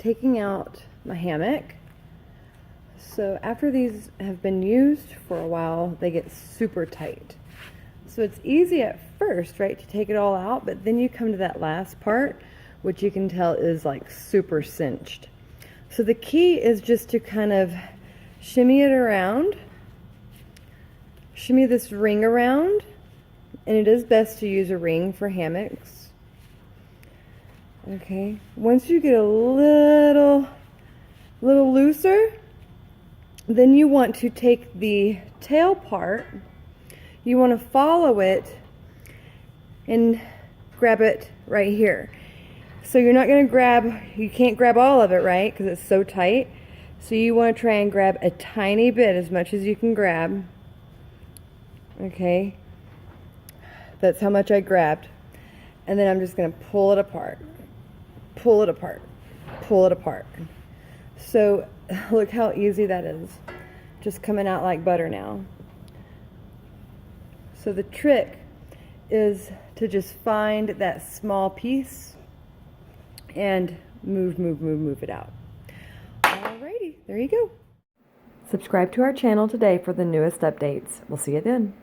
taking out my hammock. So after these have been used for a while, they get super tight. So it's easy at first, right, to take it all out, but then you come to that last part, which you can tell is like super cinched. So the key is just to kind of shimmy it around, shimmy this ring around, and it is best to use a ring for hammocks. Okay, once you get a little looser, then you want to take the tail part, you want to follow it and grab it right here. So you're not going to grab, you can't grab all of it, right, because it's so tight. So you want to try and grab a tiny bit, as much as you can grab. Okay, that's how much I grabbed. And then I'm just going to pull it apart, pull it apart, pull it apart. So look how easy that is, just coming out like butter now. So the trick is to just find that small piece and move it out. Alrighty, there you go. Subscribe to our channel today for the newest updates. We'll see you then.